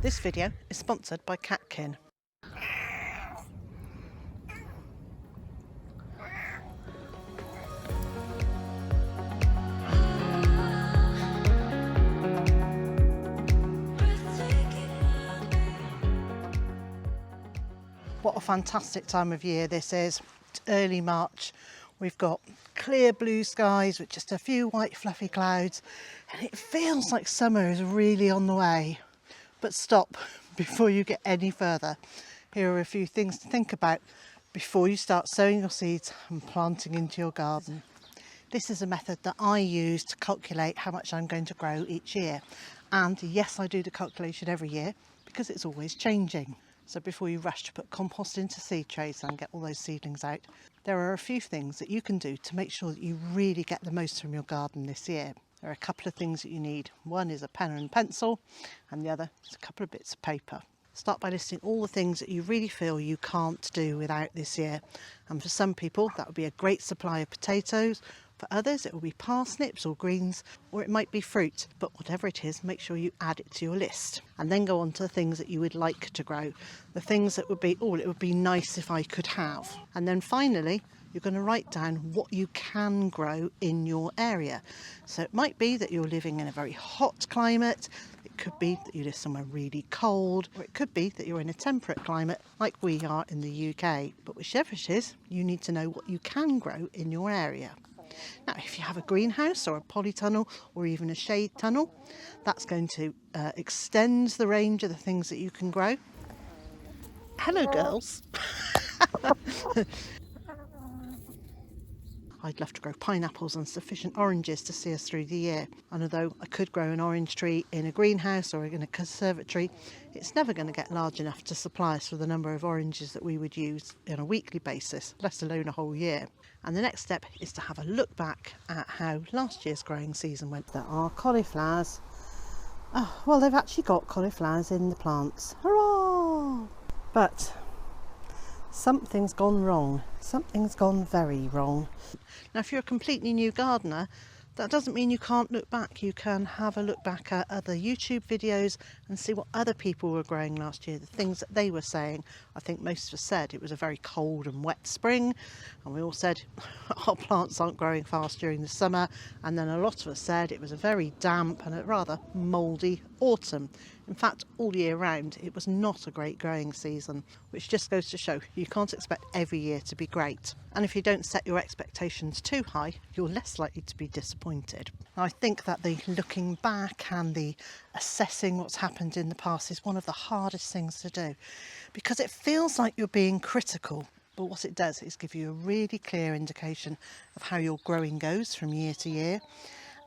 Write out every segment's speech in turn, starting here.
This video is sponsored by Catkin. What a fantastic time of year this is. It's early March. We've got clear blue skies with just a few white fluffy clouds, and it feels like summer is really on the way. But stop before you get any further. Here are a few things to think about before you start sowing your seeds and planting into your garden. This is a method that I use to calculate how much I'm going to grow each year. And yes, I do the calculation every year because it's always changing. So before you rush to put compost into seed trays and get all those seedlings out, there are a few things that you can do to make sure that you really get the most from your garden this year. There are a couple of things that you need. One is a pen and pencil, and the other is a couple of bits of paper. Start by listing all the things that you really feel you can't do without this year. And for some people, that would be a great supply of potatoes. For others, it will be parsnips or greens, or it might be fruit. But whatever it is, make sure you add it to your list. And then go on to the things that you would like to grow. The things that would be, oh, it would be nice if I could have. And then finally, you're going to write down what you can grow in your area. So it might be that you're living in a very hot climate. It could be that you live somewhere really cold, or it could be that you're in a temperate climate like we are in the UK. But whichever it is, you need to know what you can grow in your area. Now, if you have a greenhouse or a polytunnel or even a shade tunnel, that's going to extend the range of the things that you can grow. Hello, girls. I'd love to grow pineapples and sufficient oranges to see us through the year. And although I could grow an orange tree in a greenhouse or in a conservatory, it's never going to get large enough to supply us with the number of oranges that we would use on a weekly basis, let alone a whole year. And the next step is to have a look back at how last year's growing season went. There are cauliflowers. Oh, well, they've actually got cauliflowers in the plants. Hurrah! But something's gone wrong. Something's gone very wrong. Now, if you're a completely new gardener, that doesn't mean you can't look back. You can have a look back at other YouTube videos and see what other people were growing last year, the things that they were saying. I think most of us said it was a very cold and wet spring, and we all said our plants aren't growing fast during the summer, and then a lot of us said it was a very damp and a rather mouldy autumn. In fact, all year round it was not a great growing season, which just goes to show you can't expect every year to be great. And if you don't set your expectations too high, you're less likely to be disappointed. I think that the looking back and the assessing what's happened in the past is one of the hardest things to do, because it feels like you're being critical. But what it does is give you a really clear indication of how your growing goes from year to year,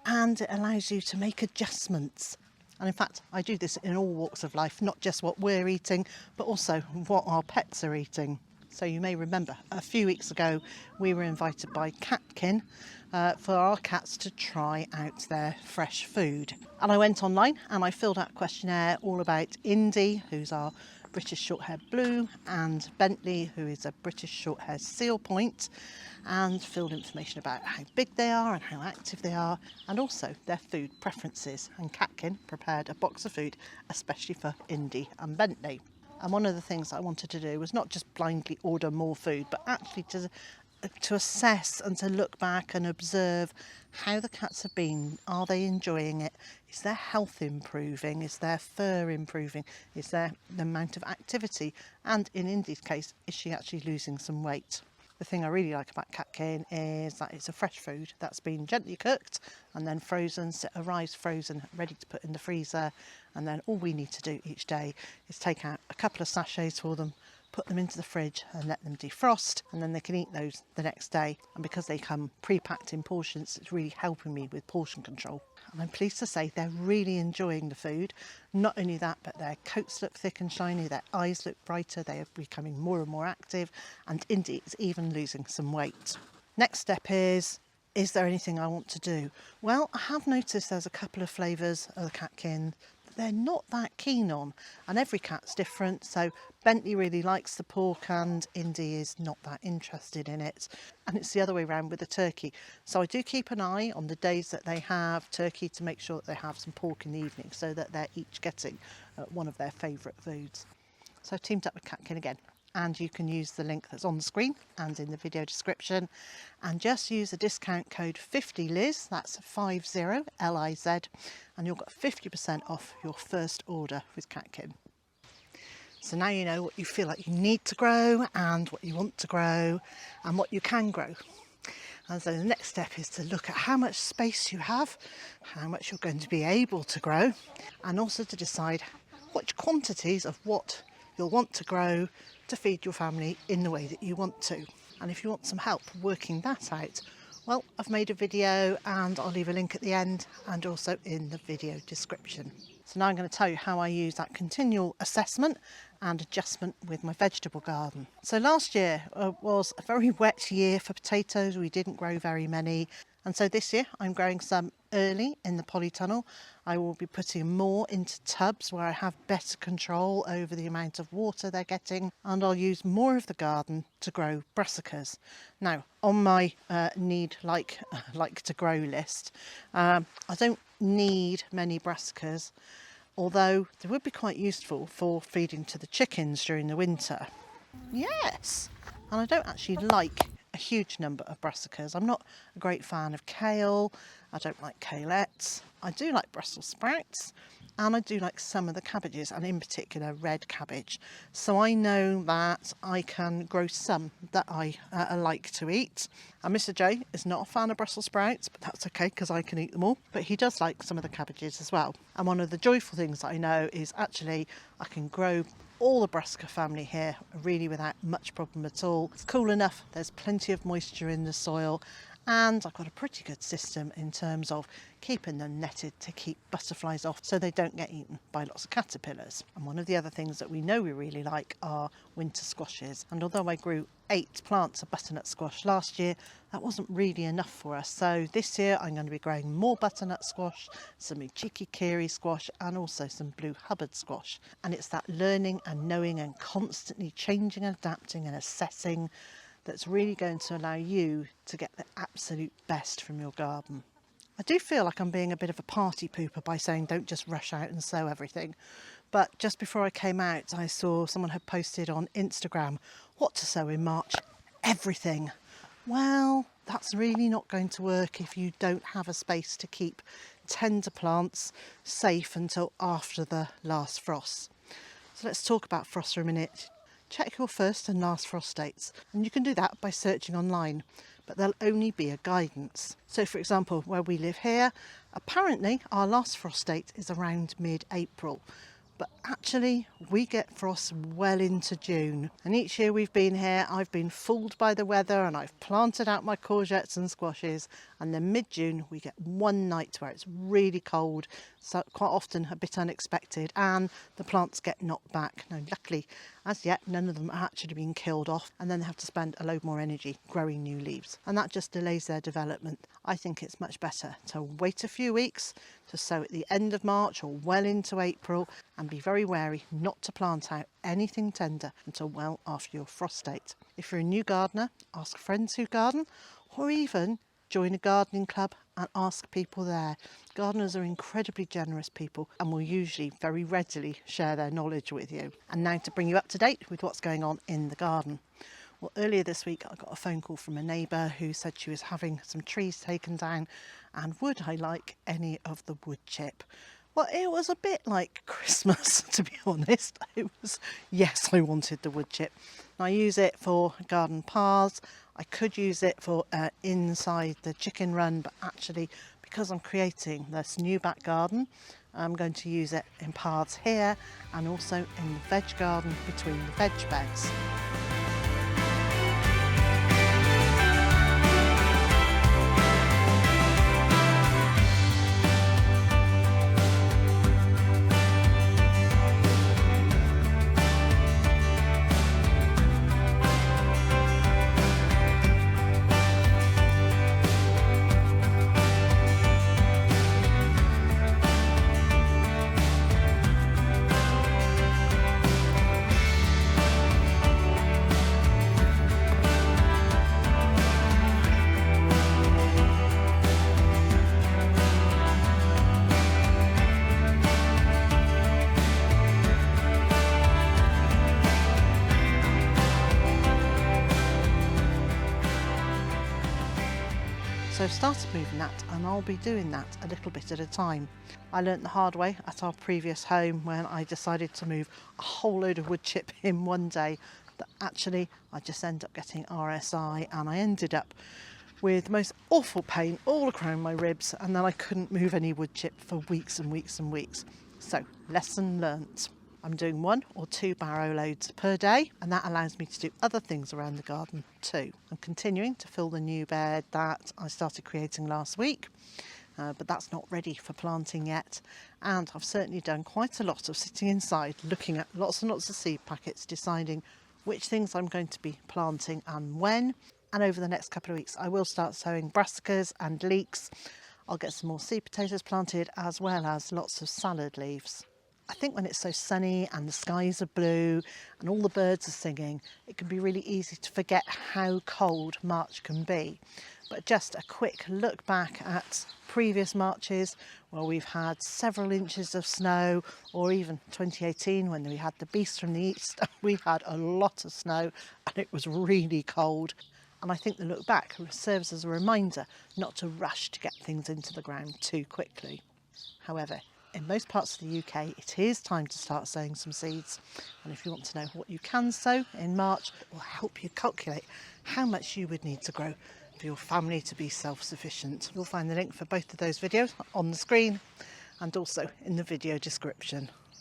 and it allows you to make adjustments. And in fact, I do this in all walks of life, not just what we're eating, but also what our pets are eating. So you may remember a few weeks ago, we were invited by Catkin for our cats to try out their fresh food. And I went online and I filled out a questionnaire all about Indy, who's our British short-haired blue, and Bentley, who is a British short-haired seal point, and filled information about how big they are and how active they are, and also their food preferences. And Catkin prepared a box of food especially for Indy and Bentley. And one of the things I wanted to do was not just blindly order more food, but actually to assess and to look back and observe how the cats have been. Are they enjoying it? Is their health improving? Is their fur improving? Is there the amount of activity? And in Indy's case, is she actually losing some weight? The thing I really like about Catkin is that it's a fresh food that's been gently cooked and then frozen, so it arrives frozen, ready to put in the freezer. And then all we need to do each day is take out a couple of sachets for them, put them into the fridge and let them defrost, and then they can eat those the next day. And because they come pre-packed in portions, it's really helping me with portion control. And I'm pleased to say they're really enjoying the food. Not only that, but their coats look thick and shiny, their eyes look brighter, they are becoming more and more active, and Indy is even losing some weight. Next step is there anything I want to do? Well, I have noticed there's a couple of flavours of the Catkin they're not that keen on, and every cat's different. So Bentley really likes the pork and Indy is not that interested in it, and it's the other way around with the turkey. So I do keep an eye on the days that they have turkey to make sure that they have some pork in the evening, so that they're each getting one of their favourite foods. So I've teamed up with Catkin again, and you can use the link that's on the screen and in the video description, and just use the discount code 50Liz, that's 50LIZ, and you'll get 50% off your first order with Catkin. So now you know what you feel like you need to grow and what you want to grow and what you can grow. And so the next step is to look at how much space you have, how much you're going to be able to grow, and also to decide which quantities of what you'll want to grow to feed your family in the way that you want to. And if you want some help working that out, well, I've made a video and I'll leave a link at the end and also in the video description. So now I'm going to tell you how I use that continual assessment and adjustment with my vegetable garden. So last year was a very wet year for potatoes. We didn't grow very many. And so this year I'm growing some early in the polytunnel. I will be putting more into tubs where I have better control over the amount of water they're getting, and I'll use more of the garden to grow brassicas. Now, on my like to grow list, I don't need many brassicas, although they would be quite useful for feeding to the chickens during the winter. Yes, and I don't actually like a huge number of brassicas. I'm not a great fan of kale. I don't like kalettes. I do like Brussels sprouts, and I do like some of the cabbages, and in particular red cabbage. So I know that I can grow some that I like to eat. And Mr. J is not a fan of Brussels sprouts, but that's okay because I can eat them all. But he does like some of the cabbages as well. And one of the joyful things that I know is actually I can grow all the brassica family here really without much problem at all. It's cool enough, there's plenty of moisture in the soil, and I've got a pretty good system in terms of keeping them netted to keep butterflies off so they don't get eaten by lots of caterpillars. And one of the other things that we know we really like are winter squashes, and although I grew 8 plants of butternut squash last year, that wasn't really enough for us. So this year I'm going to be growing more butternut squash, some uchiki squash, and also some blue Hubbard squash. And it's that learning and knowing and constantly changing and adapting and assessing that's really going to allow you to get the absolute best from your garden. I do feel like I'm being a bit of a party pooper by saying don't just rush out and sow everything. But just before I came out, I saw someone had posted on Instagram what to sow in March. Everything. Well, that's really not going to work if you don't have a space to keep tender plants safe until after the last frost. So let's talk about frost for a minute. Check your first and last frost dates, and you can do that by searching online, but there'll only be a guidance. So for example, where we live here, apparently our last frost date is around mid-April, but actually we get frost well into June. And each year we've been here, I've been fooled by the weather and I've planted out my courgettes and squashes, and then mid-June we get one night where it's really cold, so quite often a bit unexpected, and the plants get knocked back. Now luckily, as yet, none of them are actually being killed off, and then they have to spend a load more energy growing new leaves, and that just delays their development. I think it's much better to wait a few weeks to sow at the end of March or well into April, and be very wary not to plant out anything tender until well after your frost date. If you're a new gardener, ask friends who garden, or even join a gardening club and ask people there. Gardeners are incredibly generous people and will usually very readily share their knowledge with you. And now to bring you up to date with what's going on in the garden. Well, earlier this week I got a phone call from a neighbour who said she was having some trees taken down, and would I like any of the wood chip? Well, it was a bit like Christmas, to be honest. It was, yes, I wanted the wood chip. I use it for garden paths. I could use it for inside the chicken run, but actually, because I'm creating this new back garden, I'm going to use it in paths here and also in the veg garden between the veg beds. So I've started moving that, and I'll be doing that a little bit at a time. I learnt the hard way at our previous home when I decided to move a whole load of wood chip in one day, that actually I just ended up getting RSI, and I ended up with the most awful pain all around my ribs, and then I couldn't move any wood chip for weeks and weeks and weeks. So, lesson learnt. I'm doing 1 or 2 barrow loads per day, and that allows me to do other things around the garden too. I'm continuing to fill the new bed that I started creating last week, but that's not ready for planting yet. And I've certainly done quite a lot of sitting inside, looking at lots and lots of seed packets, deciding which things I'm going to be planting and when. And over the next couple of weeks I will start sowing brassicas and leeks. I'll get some more seed potatoes planted, as well as lots of salad leaves. I think when it's so sunny and the skies are blue and all the birds are singing, it can be really easy to forget how cold March can be. But just a quick look back at previous Marches where we've had several inches of snow, or even 2018 when we had the beast from the east, we had a lot of snow and it was really cold. And I think the look back serves as a reminder not to rush to get things into the ground too quickly. However, in most parts of the UK, it is time to start sowing some seeds. And if you want to know what you can sow in March, it will help you calculate how much you would need to grow for your family to be self-sufficient. You'll find the link for both of those videos on the screen and also in the video description.